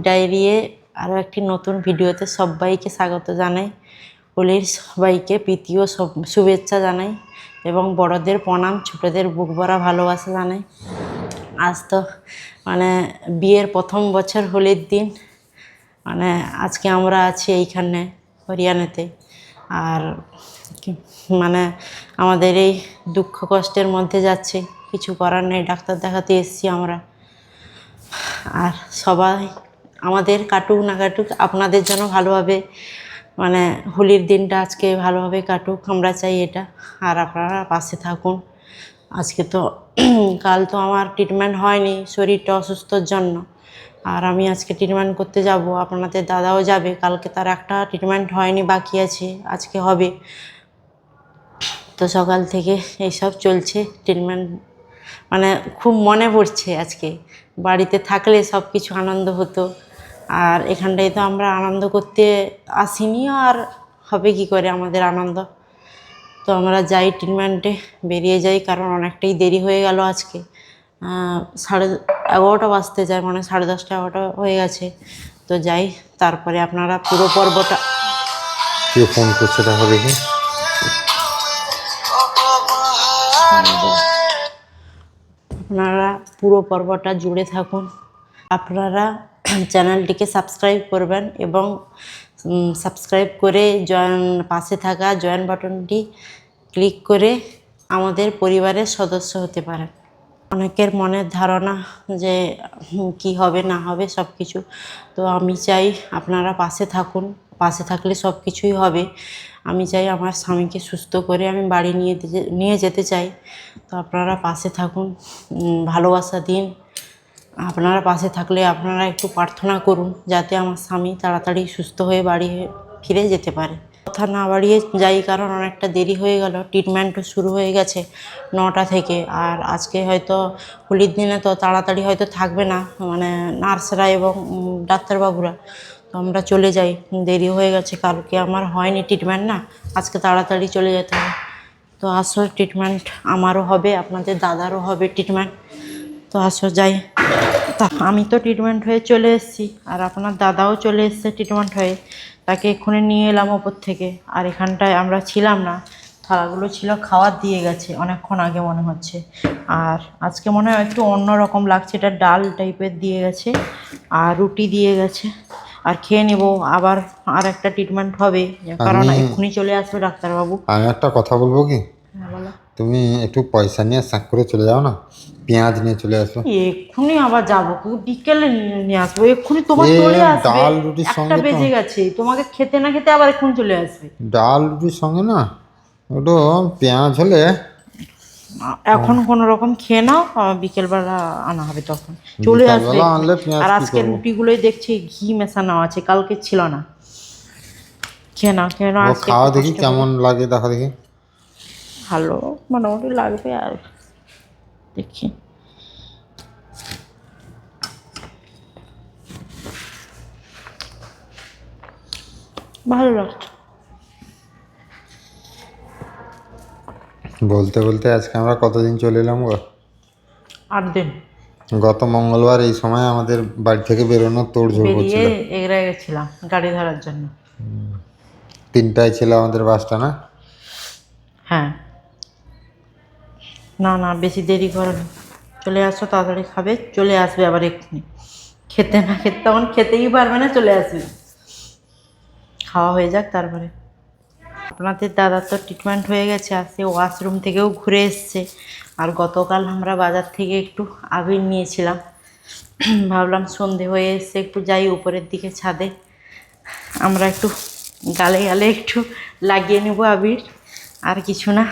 ডায়েরিয়ে আরও একটি নতুন ভিডিওতে সবাইকে স্বাগত জানাই। হোলির সবাইকে প্রীতি ও শুভেচ্ছা জানাই এবং বড়দের প্রণাম, ছোটদের বুক ভরা ভালোবাসা জানাই। আজ তো বিয়ের প্রথম বছর হোলির দিন। আজকে আমরা আছি এইখানে হরিয়ানাতে। আর আমাদের এই দুঃখ কষ্টের মধ্যে যাচ্ছে, কিছু করার নেই। ডাক্তার দেখাতে এসেছি আমরা। আর সবাই আমাদের কাটুক না কাটুক, আপনাদের জন্য ভালোভাবে হোলির দিনটা আজকে ভালোভাবে কাটুক, আমরা চাই এটা। আর আপনারা পাশে থাকুন। আজকে তো কাল তো আমার ট্রিটমেন্ট হয়নি শরীরটা অসুস্থর জন্য, আর আমি আজকে ট্রিটমেন্ট করতে যাব। আপনাদের দাদাও যাবে কালকে, তার একটা ট্রিটমেন্ট হয়নি, বাকি আছে, আজকে হবে। তো সকাল থেকে এইসব চলছে ট্রিটমেন্ট। খুব মনে পড়ছে আজকে। বাড়িতে থাকলে সব কিছু আনন্দ হতো, আর এখানটায় তো আমরা আনন্দ করতে আসিনি, আর হবে কি করে আমাদের আনন্দ। তো আমরা যাই, ট্রিটমেন্টে বেরিয়ে যাই, কারণ অনেকটাই দেরি হয়ে গেল আজকে। 11:30 বাজতে যায়, 10:30 11টা হয়ে গেছে। তো যাই, তারপরে আপনারা পুরো পর্বটা কে ফোন করছে দেখা দেখি। আপনারা পুরো পর্বটা জুড়ে থাকুন। আপনারা চ্যানেলটিকে সাবস্ক্রাইব করবেন এবং সাবস্ক্রাইব করে পাশে থাকা জয়েন বাটনটি ক্লিক করে আমাদের পরিবারের সদস্য হতে পারেন। অনেকের মনের ধারণা যে কি হবে না হবে সব কিছু, তো আমি চাই আপনারা পাশে থাকুন। পাশে থাকলে সব কিছুই হবে। আমি চাই আমার স্বামীকে সুস্থ করে আমি বাড়ি নিয়ে যেতে চাই। তো আপনারা পাশে থাকুন, ভালোবাসা দিন। আপনারা পাশে থাকলে আপনারা একটু প্রার্থনা করুন যাতে আমার স্বামী তাড়াতাড়ি সুস্থ হয়ে বাড়ি ফিরে যেতে পারে। কথা না বাড়িয়ে যাই, কারণ অনেকটা দেরি হয়ে গেল। ট্রিটমেন্টও শুরু হয়ে গেছে 9টা থেকে, আর আজকে হয়তো হোলির দিনে তো তাড়াতাড়ি হয়তো থাকবে না নার্সরা এবং ডাক্তারবাবুরা। তো আমরা চলে যাই, দেরি হয়ে গেছে। কালকে আমার হয়নি ট্রিটমেন্ট না, আজকে তাড়াতাড়ি চলে যেতে হবে। তো আসো, ট্রিটমেন্ট আমারও হবে, আপনাদের দাদারও হবে ট্রিটমেন্ট। তো আসো যাই। তা আমি তো ট্রিটমেন্ট হয়ে চলে এসেছি, আর আপনার দাদাও চলে এসছে ট্রিটমেন্ট হয়ে। তাকে এক্ষুনি নিয়ে এলাম ওপর থেকে। আর এখানটায় আমরা ছিলাম না, থালাগুলো ছিল, খাবার দিয়ে গেছে অনেকক্ষণ আগে মনে হচ্ছে। আর আজকে মনে হয় একটু অন্যরকম লাগছে, এটা ডাল টাইপের দিয়ে গেছে আর রুটি দিয়ে গেছে। আর খেয়ে নেবো, আবার আর একটা ট্রিটমেন্ট হবে, কারণ এক্ষুনি চলে আসবে ডাক্তারবাবু। আমি একটা কথা বলবো কি? হ্যাঁ বলো। তুমি একটু পয়সা নিয়ে শাক করে চলে যাও না, পেঁয়াজ নিয়ে চলে আসো। এক্ষুনি আবার যাবো, বিকেলে নিয়ে আসবো। এক্ষুনি তোমার চলে আসবে, ডাল রুটির 1টা সঙ্গে তো বেজে গেছে, তোমাকে খেতে না খেতে আবার এক্ষুনি চলে আসবে। ডাল রুটির সঙ্গে না ওটা পেঁয়াজ হলে এখন কোনো রকম খেয়ে নাও, বিকেলবেলা আনা হবে, তখন চলে আসবে। বিকালবেলা আনলে পেঁয়াজ আর কি আজকে করবো? রুটিগুলোই দেখছি ঘি মেশানো আছে, কালকে ছিল না। খেয়ে নাও, খেয়ে নাও, ও আজকে খাওয়া একটু দেখি কষ্ট করে। কেমন লাগে, দেখা দেখি। ভালো মোটামুটি লাগবে, আর দেখি। ভালো লাগছে। বলতে বলতে আজকে আমরা কতদিন চলে এলাম গো। 8 দিন গত মঙ্গলবার এই সময় আমাদের বাড়ি থেকে বেরোনোর তোড়জোড় বেরিয়ে হচ্ছিল। এগড়ে গেছিলাম গাড়ি ধরার জন্য। 3টায় ছিল আমাদের বাসটা না? হ্যাঁ, না না, বেশি দেরি করে না। চলে আসো, তাড়াতাড়ি খাবে, চলে আসবে আবার এক্ষুনি। খেতে না খেতে তখন খেতেই পারবে না, চলে আসবে। খাওয়া হয়ে যাক তারপরে। আপনাদের দাদার তো ট্রিটমেন্ট হয়ে গেছে, আর সে ওয়াশরুম থেকেও ঘুরে এসছে। আর গতকাল আমরা বাজার থেকে একটু আবির নিয়েছিলাম। ভাবলাম সন্ধে হয়ে এসছে, একটু যাই উপরের দিকে ছাদে, আমরা একটু গালে গালে একটু লাগিয়ে নেব আবির, আর কিছু না।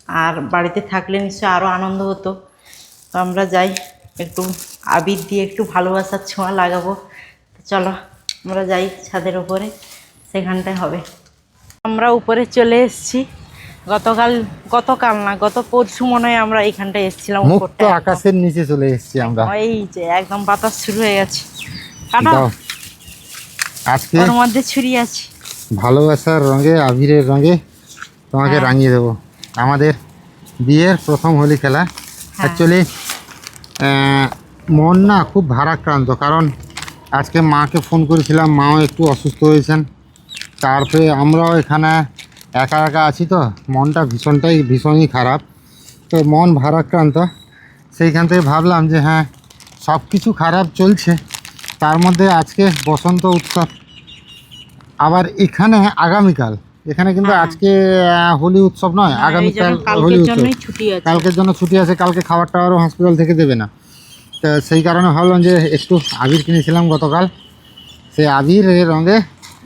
আর বাড়িতে থাকলে নিশ্চয়ই আরও আনন্দ হতো। তো আমরা যাই, একটু আবির দিয়ে একটু ভালোবাসার ছোঁয়া লাগাবো। চলো আমরা যাই ছাদের ওপরে, সেখানটায় হবে। আমরা উপরে চলে এসেছি। গতকাল না, গত পরশু মনে হয় আমরা এইখানটায় এসেছিলাম। মুক্ত আকাশের নিচে চলে এসেছি আমরা। এই যে একদম বাতাস শুরু হয়ে গেছে। কাটা দাও, আজকে ওর মধ্যে ছুরি আছে। ভালোবাসার রঙে, আবিরের রঙে তোমাকে রাঙিয়ে দেবো। আমাদের বিয়ের প্রথম হোলি খেলা। অ্যাকচুয়ালি মন না খুব ভারাক্রান্ত, কারণ আজকে মাকে ফোন করেছিলাম, মাও একটু অসুস্থ হয়েছেন। তারপরে আমরাও এখানে একা একা আছি, তো মনটা ভীষণই খারাপ, তো মন ভারাক্রান্ত। সেইখান থেকে ভাবলাম যে হ্যাঁ, সব কিছু খারাপ চলছে, তার মধ্যে আজকে বসন্ত উৎসব। আবার এখানে আগামীকাল, এখানে কিন্তু হ্যাঁ। আজকে হোলি উৎসব নয়, না, এই আগামীকাল জন্য হোলি কালকের উৎসব। জন্যই ছুটি আছে। কালকের জন্য ছুটি আছে, কালকে খাবার টাবারও হসপিটাল থেকে দেবে না। তো সেই কারণে ভাবলাম যে একটু আবির কিনেছিলাম গতকাল, সেই আবিরের রঙে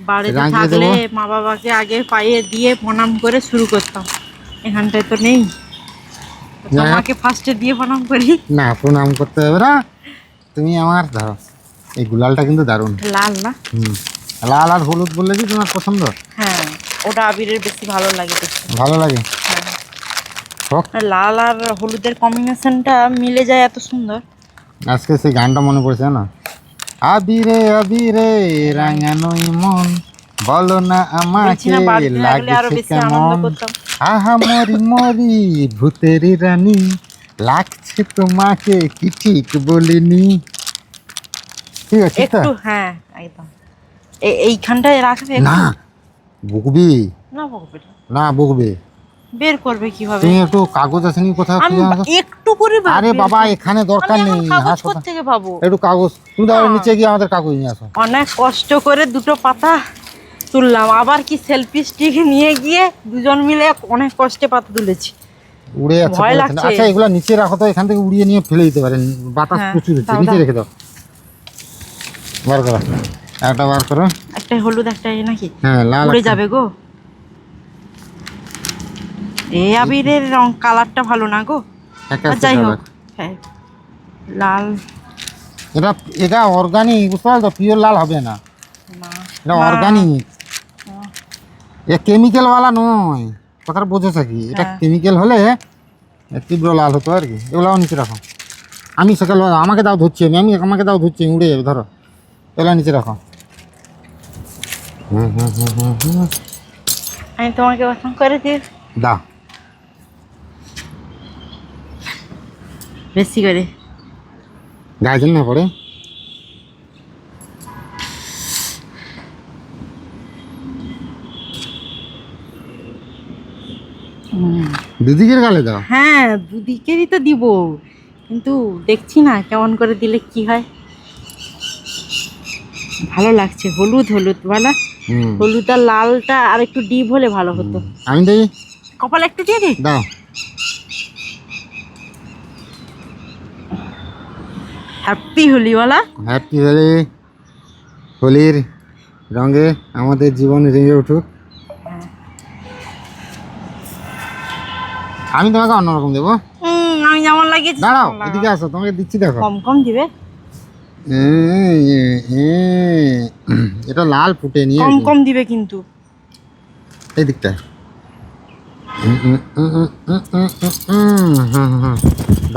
বাড়িতে রাঙিয়ে থাকলে দেবো। মা বাবাকে আগে পায়ে দিয়ে প্রণাম করে শুরু করতাম, এখানটায় তো নেই, তো যাই হোক। তোমাকে ফার্স্টে দিয়ে প্রণাম করি। না, প্রণাম করতে হবে না, তুমি আমার ধরো। এই গুলালটা কিন্তু দারুণ। লাল না? হুম, লাল আর হলুদ বললে কি তোমার পছন্দ? হ্যাঁ, ওটা আবিরের বেশি ভালো লাগে দেখতে। ভালো লাগে। হ্যাঁ, হোক। আর লাল আর হলুদের কম্বিনেশনটা মিলে যায় এত সুন্দর। আজকে সেই গানটা মনে পড়ছে না, আবিরে আবিরে রাঙানোই মন, বলো না বলছি আমাকে না বাড়িতে থাকলে আরো লাগছে বেশি আনন্দ কেমন, করতাম। আহা মরি মরি ভূতেরি রানী, লাগছে তোমাকে কি ঠিক বলিনি। ঠিক আছে তো? একটু হ্যাঁ একদম এইখানটায় রাখবে একটু। না বকবি, না বকবে না। না বকবে। বের করবে কিভাবে? তুমি একটু কাগজ আসেনি কোথাও আমি খুঁজে আনো তো। একটু করে আরে বের বাবা, করি। এখানে দরকার আমি নেই, এখন কাগজ হাসপাতাল থেকে পাবো? একটু কাগজ তুমি দাও, না। নিচে গিয়ে আমাদের কাগজ নিয়ে আসো। অনেক কষ্ট করে দুটো পাতা তুললাম, আবার কি সেলফি স্টিক নিয়ে গিয়ে দুজন মিলে অনেক কষ্টে পাতা তুলেছি। উড়ে যাচ্ছে ভয় পলিথিন। লাগছে। আচ্ছা, এগুলো নিচে রাখো তো, এখান থেকে উড়িয়ে নিয়ে ফেলে দিতে পারেন, বাতাস হ্যাঁ, প্রচুর হচ্ছে। দাও, নিচে দাও। রেখে দাও, বার করো, একটা বার করো। একটা হলুদ একটা এ নাকি হ্যাঁ, লাল উড়ে একটা। যাবে গো। এই আবিরের রং কালারটা ভালো না গো। একটা আর আছে যাই কালার। হোক, হ্যাঁ লাল এটা এটা অর্গানিক, বুঝতে পারছো, পিওর লাল হবে না, না। এটা না। অর্গানিক, এ কেমিক্যাল ওয়ালা নয়। কথাটা বোঝেছে কি, এটা হ্যাঁ। কেমিক্যাল হলে তীব্র লাল হতো আর কি। এগুলো নিচে রাখো, আমি সকাল আমাকে দাও ধরছি, আমাকে দাও ধরছি, উড়ে যাবে, ধরো এগুলো নিচে রাখো। হুম হুম হুম হুম হুম, আমি তোমাকে পছন্দ করে দিই দাও। বেশি করে। গায়ে না পড়ে। দিদিকের গালে দাও। হ্যাঁ, দুদিকেরই তো দিব, কিন্তু দেখছি না কেমন করে দিলে কি হয়। ভালো লাগছে, হলুদ হলুদ বলা। হুম, হলুদ আর লালটা আর একটু ডিপ হলে ভালো হতো। আমি দিই, কপালে একটু দিয়ে দিই। দাও। হ্যাপি হোলি বলা। হ্যাপি হোলি, হোলির রঙে আমাদের জীবন রেঙে উঠুক। আমি তোমাকে অন্যরকম দেবো। আমি যেমন লাগিয়েছি দাঁড়াও, তেমন লাগাও। এদিকে আসো, তোমাকে দিচ্ছি, দেখো। কম কম দিবে। এটা লাল ফুটে নিয়ে কম কম দিবে কিন্তু। এই দিকটা।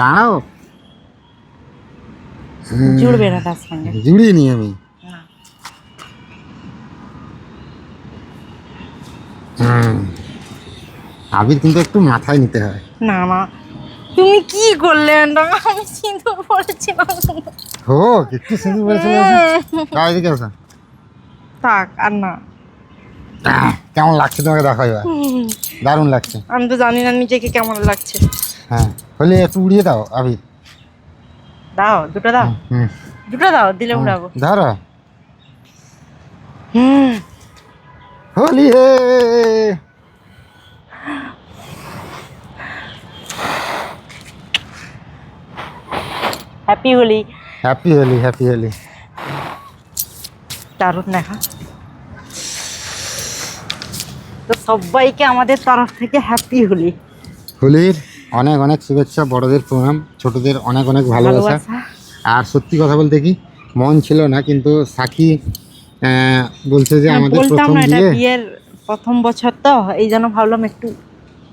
দাঁড়াও, জুড়বে না তার সঙ্গে। জুড়িয়ে নি আমি। না। আবির কিন্তু একটু মাথায় নিতে হয়। না না, তুমি কি করলে? আমি সিঁদুর পড়েছিলাম। হোক, একটু সিঁদুর পড়েছে। দাও, এদিকে আসো। থাক আর না। কেমন লাগছে তোমাকে দেখো এবার। দারুণ লাগছে। আমি তো জানি না নিজেকে কেমন লাগছে। হ্যাঁ, হলে একটু উড়িয়ে দাও আবির। দাও, দুটো দাও। হুম, দুটো দাও, দিলে উড়াবো। ধরো। হুম। হোলি হে। Happy Holi. Happy Holi, happy Holi. দারুণ দেখা। তো সবাইকে আমাদের তরফ থেকে হ্যাপি হোলি। হোলির অনেক অনেক শুভেচ্ছা, বড়দের প্রণাম, ছোটদের অনেক অনেক ভালোবাসা। আর সত্যি কথা বলতে কি, মন ছিল না, কিন্তু সাকি বলছে যে আমাদের বলতাম প্রথম না, এটা বিয়ে। বিয়ের প্রথম বছর তো এই জন্য ভাবলাম একটু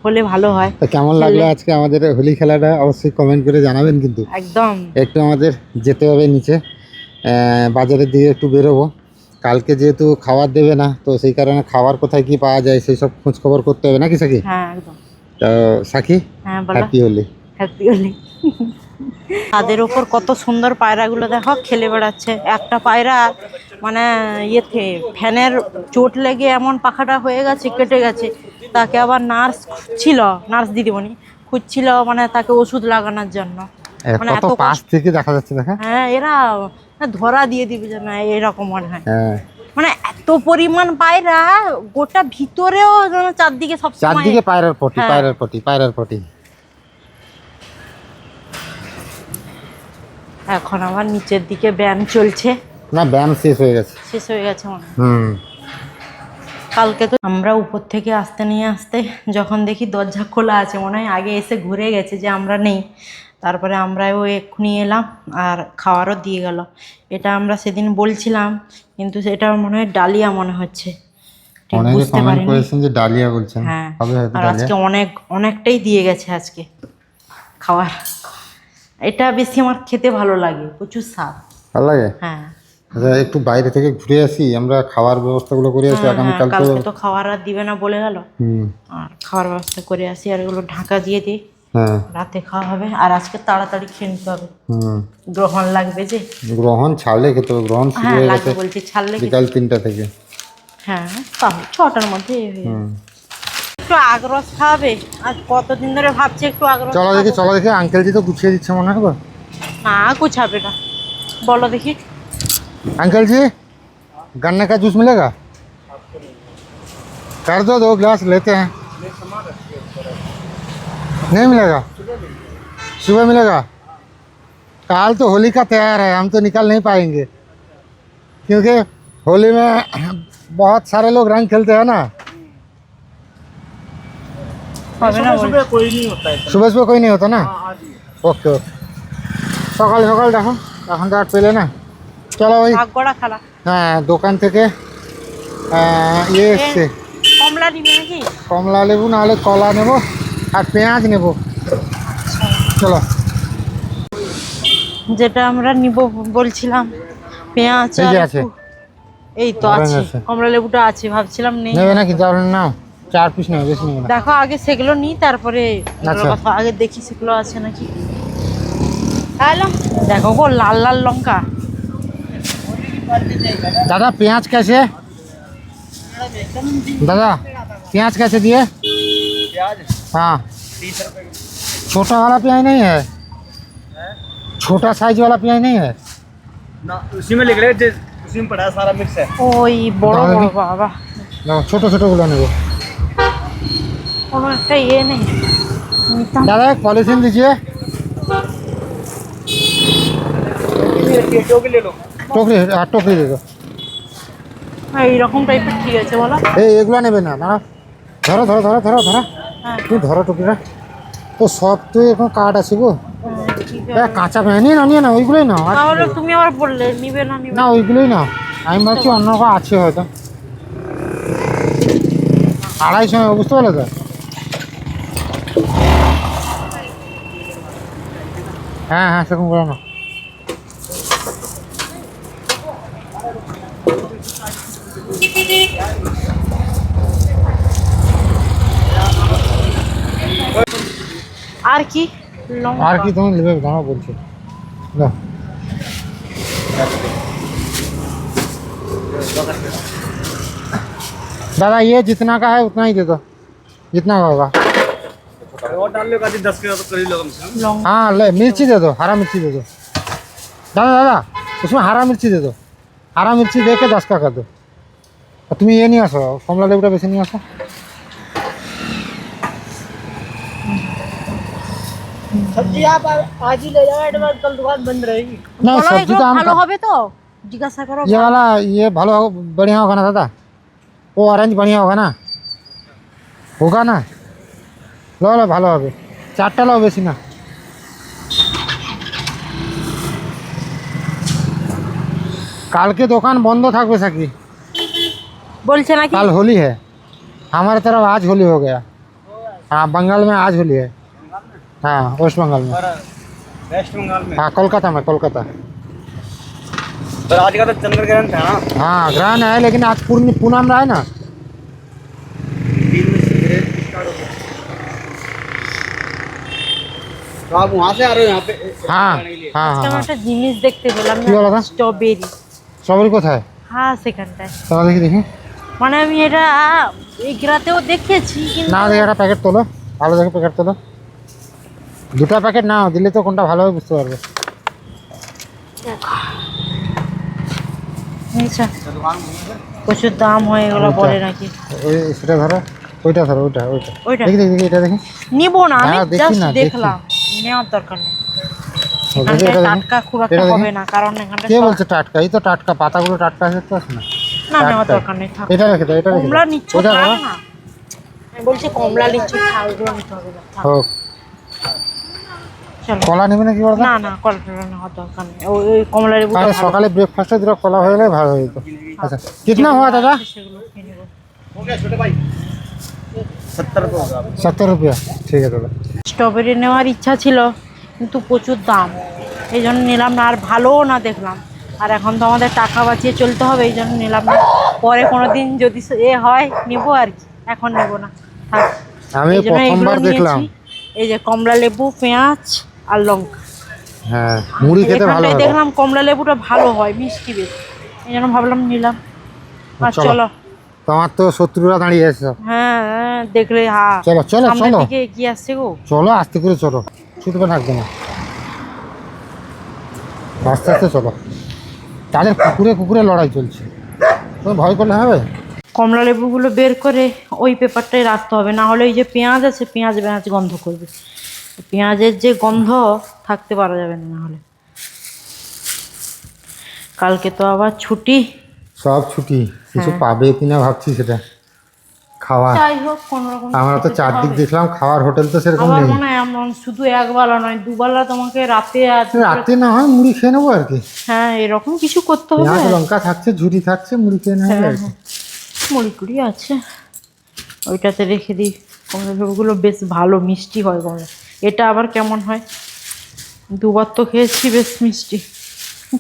হলে ভালো হয়। তা কেমন লাগলো আজকে আমাদের হোলি খেলাটা, অবশ্যই কমেন্ট করে জানাবেন। কিন্তু একদম। একটু আমাদের যেতে হবে নিচে, বাজারের দিকে একটু বেরোবো। কালকে যেহেতু খাবার দেবে না, তো সেই কারণে খাবার কোথায় কি পাওয়া যায় সেই সব খোঁজ খবর করতে হবে নাকি সাকি? হ্যাঁ একদম। তো সাকি, হ্যাঁ বলো। হ্যাপি হোলি। হ্যাপি হোলি। তাদের ওপর কত সুন্দর পায়রাগুলো দেখো খেলে বেড়াচ্ছে। একটা পায়রা মানে ইয়েতে ফ্যানের চোট লেগে এমন পাখাটা হয়ে গেছে, কেটে গেছে। তাকে আবার নার্স খুঁজছিল, নার্স দিদিমণি খুঁজছিল মানে তাকে ওষুধ লাগানোর জন্য। মানে কত এত পাশ কষ্ট। থেকে দেখা যাচ্ছে দেখা। হ্যাঁ, এরা ধরা দিয়ে দিবে যে না, এরকম মনে হয়। হ্যাঁ, মানে এত পরিমাণ পায়রা, গোটা ভিতরেও যেন চারদিকে সব চারদিকে পায়রার পটি, হ্যাঁ। পায়রার পটি, পায়রার পটি। এখন আবার নিচের দিকে ব্যায়াম চলছে। না, ব্যায়াম শেষ হয়ে গেছে। শেষ হয়ে গেছে মনে হয়। হুম। কালকে তো আমরা উপর থেকে আসতে নিয়ে আসতে যখন দেখি দরজা খোলা আছে, মনে হয় আগে এসে ঘুরে গেছে যে আমরা নেই। তারপরে আমরাও এক্ষুনি এলাম আর খাওয়ারও দিয়ে গেল। এটা আমরা সেদিন বলছিলাম, কিন্তু এটা মনে হয় ডালিয়া মনে হচ্ছে, ঠিক অনেকে বুঝতে কমেন্ট পারিনি। করেছেন যে ডালিয়া বলছেন। হ্যাঁ, হবে হয়তো আর ডালিয়া। আজকে অনেকটাই দিয়ে গেছে আজকে খাবার। এটা বেশি আমার খেতে ভালো লাগে, প্রচুর স্বাদ। ভালো লাগে। হ্যাঁ আচ্ছা, একটু বাইরে থেকে ঘুরে আসি, আমরা খাওয়ার ব্যবস্থাগুলো করে আসি। হ্যাঁ, আগামীকাল তো কালকে তো খাবার আর দিবে না বলে গেল। হুম। আর খাওয়ার ব্যবস্থা করে আসি, আর এগুলো ঢাকা দিয়ে দিই, হ্যাঁ। রাতে খাওয়া হবে। আর আজকে তাড়াতাড়ি খেয়ে নিতে হবে, হুম। গ্রহণ লাগবে যে। গ্রহণ ছাড়লে খেতে হবে, গ্রহণ শুরু হ্যাঁ হয়ে লাগবে গেছে বলছি, ছাড়লে বিকাল 3টা থেকে। হ্যাঁ, তাহলে 6টার মধ্যে এ হয়ে যাবে। হুম। একটু আগ্রস খাবে, আর কতদিন ধরে ভাবছি একটু আগ্রস চলো দেখি, চলো দেখি। আঙ্কেল জি তো গুছিয়ে দিচ্ছে মনে হয় গো। না, গুছাবে না, বলো দেখি। अंकल जी, गन्ने का जूस मिलेगा? कर दो, 2 गिलास लेते हैं। नहीं मिलेगा? सुबह मिलेगा? काल तो होली का त्योहार है, हम तो निकल नहीं पाएंगे, क्योंकि होली में बहुत सारे लोग रंग खेलते हैं ना। হবে না বলছি। सुबह सुबह कोई नहीं होता ना। Okay okay. সকাল সকাল দেখো, এখন তো আর পেলে না। চলো ওই ভাগ্যটা খালা। হ্যাঁ, দোকান থেকে ইয়ে এসছে, কমলা নিবি নাকি? কমলা লেবু নাহলে কলা নেব, আর পেঁয়াজ নেব। চলো। যেটা আমরা নিব বলছিলাম, পেঁয়াজ এই আর যে আছে। একটু- এই তো অরেঞ্জ আছে, আছে। কমলা লেবুটা আছে, ভাবছিলাম নেই। নেবে নাকি? তাহলে নাও, 4 পিস নেবে, বেশি নেবে না। দেখো আগে সেগুলো নিই, তারপরে এগুলোর আচ্ছা। কথা আগে দেখি সেগুলো আছে নাকি। হ্যালো, দেখো গো লাল লাল লঙ্কা। दादा प्याज कैसे? दादा प्याज कैसे दिए? प्याज हाँ, 30 रुपए की। छोटा वाला प्याज नहीं है? छोटा साइज वाला प्याज नहीं है? ना उसी में लिख रहे हैं, उसी में पड़ा है, सारा मिक्स है। ওই বড় দাও বড় দেখি। বাবা, ना, छोटे छोटे गुला नेबो। কোনো একটা ইয়ে নেই নিতাম। दादा एक पॉलिथीन दीजिए। ये टोपी ले लो। टोकरी, हाँ टोकरी दे दो। এইরকম টাইপের ঠিক আছে বলো। এই এগুলো নেবে না, দাঁড়া। ধরো ধরো ধরো ধরো ধরো, হ্যাঁ তুমি ধরো টুপিটা। তো সব তো এখন কার্ড আছে গো। ঠিক কাঁচা পেঁয়াজ নিয়ে না, নিয়ে না, ওইগুলোই নাও। আর কি তাহলে নেবে? তুমি আবার বললে নিবে না নিবে না, ওইগুলোই নাও। আমি ভাবছি অন্য কোনো আছে হয়তো। 250 নেবো, বুঝতে পারলে তো? হ্যাঁ হ্যাঁ, সেরকম করে নাও। আর কি লঙ্কা। আর কি তুমি নেবে? দাঁড়াও বলছি। নাও। दादा ये जितना का है उतना ही दे दो, जितना का होगा। और डाल लो, 10 किलो तो कर ही लो कम से कम। লঙ্কা हाँ ले, मिर्ची दे दो, हरा मिर्ची दे दो। दादा दादा उसमें हरा मिर्ची दे दो, हरा मिर्ची दे के 10 का कर दो। और तुम ये नहीं आसो, कमला लेबुटा बेसी नहीं आसो। सब्जी आप आज ही ले जाओ, एडवांस कल दुकान बंद रहेगी। ना বলো सब्जी এগুলো तो हम ভালো হবে তো, জিজ্ঞাসা করো। ये वाला ये भालो बढ़िया होगा ना दादा? वो ऑरेंज बढ़िया होगा ना? होगा ना? लो लो, ভালো হবে। 4টা লো, বেশি না। কালকে দোকান বন্ধ থাকবে সাকি? বলছে নাকি? कल होली है हमारे तरफ, आज होली हो गया। हाँ, बंगाल में आज होली है। हाँ, वेस्ट बंगाल में। और वेस्ट बंगाल में। हाँ, कोलकाता में, कोलकाता। पर आज का तो चंद्र ग्रहण था ना। हाँ, ग्रहण है, लेकिन आज पूनम रहा है ना। 3 में से स्टार्ट हो गया। तो आप वहाँ से आ रहे हो यहाँ पे হ্যাঁ হ্যাঁ আজকে হ্যাঁ আমি একটা জিনিস দেখতে পেলাম কি বলো তো? স্ট্রবেরি। স্ট্রবেরি কোথায়? হ্যাঁ সেখানটায়, তারা দেখি দেখি। মানে আমি এটা এগরাতেও দেখেছি কিন্তু না দেখি একটা প্যাকেট তোলো, ভালো দেখে প্যাকেট তোলো। দুটো প্যাকেট নাও, দিলে তো কোনটা ভালো হবে বুঝতে পারবে। আচ্ছা, প্রচুর দাম হয় এগুলো ওইটা। বলে নাকি। ওই সেটা ধরো, ওইটা ধরো, ওইটা ওইটা ওইটা? দেখি দেখি দেখি, এটা দেখি। নিবো না, আমি দাঁড়াও, দেখি জাস্ট না, দেখি। দেখলাম, নেওয়ার দরকার নেই। ও, দেখি, এখানটায় এটা দেখি। টাটকা খুব এটা একটা দেখি। হবে না, কারণ এখানটা কে বলছে টাটকা? এই তো টাটকা, পাতাগুলো টাটকা আছে তো, আছে না? না, নেওয়ার টাটকা। দরকার নেই, থাক। এটা রেখে দাও, এটা রেখে কমলা দাও। নিচ্ছ ওটা থাক ধরো। না, আমি বলছি কমলা নিচ্ছ থাক, ওগুলো নিতে হবে না, থাক। হোক। চলো। কলা নেবে না কি বলতো? না না, কলটা নেওয়ার দরকার নেই, ওই ওই কমলা লেবুটা আরে ভালো। সকালে ব্রেকফাস্টে দুটো কলা হয়ে গেলে ভালো হয়ে যেত। আচ্ছা, কিতনা हुआ দাদা? সেগুলো খেয়ে নেবো। हो गया छोटे भाई 70 रुपये होगा 70 रुपया, ঠিক আছে দাদা। স্ট্রবেরি নেওয়ার ইচ্ছা ছিল কিন্তু প্রচুর দাম, এই জন্য নিলাম না, আর ভালোও না দেখলাম। আর এখন তো আমাদের টাকা বাঁচিয়ে চলতে হবে, এই জন্য নিলাম না। পরে কোনো দিন যদি হয় নেবো আর কি, এখন নেবো না, থাক। আমি এই জন্য এইগুলো প্রথমবার দেখলাম। নিয়েছি। এই যে কমলা লেবু, পেঁয়াজ আর লঙ্কা। হ্যাঁ, মুড়ি খেতে ভালো এখানটায় হবে। দেখলাম কমলা লেবুটা ভালো হয়, মিষ্টি বেশ, এই জন্য ভাবলাম নিলাম। আর চলো। চলো। তোমার তো শত্রুরা দাঁড়িয়ে আছে সব। হ্যাঁ হ্যাঁ, দেখলে হ্যাঁ, চলো চলো সামনের চলো দিকে এগিয়ে আসছে গো। চলো, আস্তে করে চলো, ছুটবে থাকবে না, আস্তে আস্তে চলো। তাদের কুকুরে কুকুরে লড়াই চলছে, তুমি ভয় করলে হবে? কমলা লেবুগুলো বের করে ওই পেপারটাই রাখতে হবে, না হলে এই যে পেঁয়াজ আছে, পেঁয়াজ পেঁয়াজ গন্ধ করবে, পেঁয়াজের যে গন্ধ থাকতে পারা যাবে না, না হলে। কালকে তো আবার ছুটি। সব ছুটি, কিছু হ্যাঁ। পাবে কিনা ভাবছি সেটা। খাওয়া, যাই হোক কোনোরকম আমরা তো চারদিক দেখলাম, খাওয়ার হোটেল তো সেরকম আবার নেই। মনে হয় এমন শুধু একবেলা নয়, দুবেলা তোমাকে রাতে আর রাতে না হয় মুড়ি খেয়ে নেবো আর কি। হ্যাঁ এরকম কিছু করতে হবে। পেঁয়াজ লঙ্কা থাকছে, ঝুড়ি থাকছে, মুড়ি খেয়ে নেবো আর কি। মুড়ি কুড়ি আছে, ওইটাতে রেখে দিই। কমলা লেবুগুলো বেশ ভালো মিষ্টি হয় কমলা। এটা আবার কেমন হয়, দুবার তো খেয়েছি, বেশ মিষ্টি।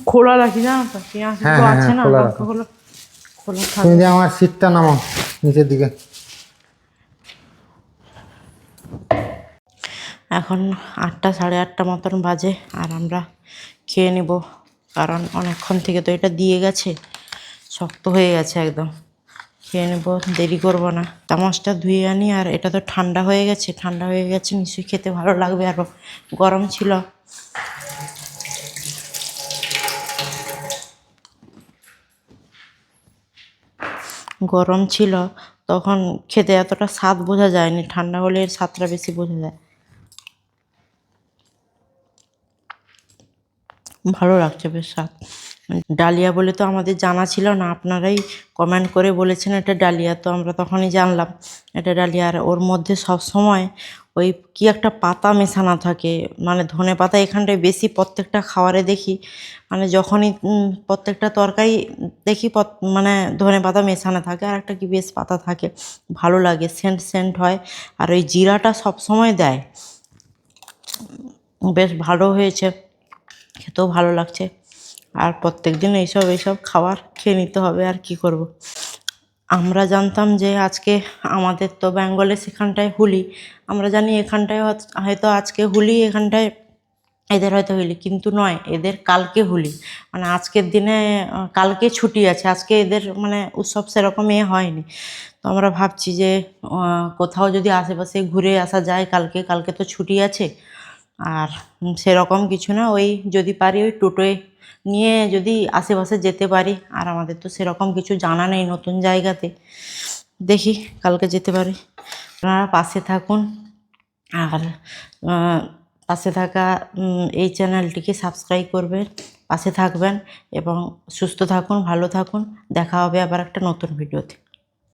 খোলা রাখি জানো তো, পেঁয়াজগুলো হ্যাঁ, হ্যাঁ, আছে না, খোলা রাখো। লঙ্কাগুলো খোলা তুমি থাকে। যে আমার সিটটা নামাও নিচের দিকে। এখন 8টা সাড়ে 8টা মতন বাজে, আর আমরা খেয়ে নেব, কারণ অনেকক্ষণ থেকে তো এটা দিয়ে গেছে, শক্ত হয়ে গেছে একদম। খেয়ে নেব, দেরি করবো না। চামচটা ধুয়ে আনি, আর এটা তো ঠান্ডা হয়ে গেছে, ঠান্ডা হয়ে গেছে নিশ্চয়ই খেতে ভালো লাগবে, আরও গরম ছিল। গরম ছিল তখন খেতে এতটা স্বাদ বোঝা যায়নি, ঠান্ডা হলে এর স্বাদটা বেশি বোঝা যায়। ভালো লাগছে বেশ স্বাদ। ডালিয়া বলে তো আমাদের জানা ছিল না, আপনারাই কমেন্ট করে বলেছেন এটা ডালিয়া, তো আমরা তখনই জানলাম এটা ডালিয়া। আর ওর মধ্যে সব সময় ওই কি একটা পাতা মেশানো থাকে, মানে ধনে পাতা এখানটায় বেশি, প্রত্যেকটা খাবারে দেখি, মানে যখনই প্রত্যেকটা তরকারি দেখি মানে ধনে পাতা মেশানো থাকে, আর একটা কি বেশ পাতা থাকে, ভালো লাগে, সেন্ট সেন্ট হয়। আর ওই জিরাটা সব সময় দেয়, বেশ ভালো হয়েছে, খেতেও ভালো লাগছে। আর প্রত্যেক দিন এইসব খাবার খেয়ে নিতে হবে, আর কি করব। আমরা জানতাম যে আজকে আমাদের তো বেঙ্গলে সেখানটায় হোলি, আমরা জানি এখানটায় হয়তো আজকে হোলি, এখানটায় এদের হয়তো হোলি, কিন্তু নয়, এদের কালকে হোলি, মানে আজকের দিনে কালকে ছুটি আছে, আজকে এদের মানে উৎসব সেরকম হয়নি। তো আমরা ভাবছি যে কোথাও যদি আশেপাশে ঘুরে আসা যায়, কালকে কালকে তো ছুটি আছে। আর সেরকম কিছু না, ওই যদি পারি ওই টোটোয় নিয়ে যদি আশেপাশে যেতে পারি, আর আমাদের তো সেরকম কিছু জানা নেই নতুন জায়গাতে, দেখি কালকে যেতে পারি। আপনারা পাশে থাকুন, আর পাশে থাকা এই চ্যানেলটিকে সাবস্ক্রাইব করবেন, পাশে থাকবেন, এবং সুস্থ থাকুন, ভালো থাকুন। দেখা হবে আবার একটা নতুন ভিডিওতে।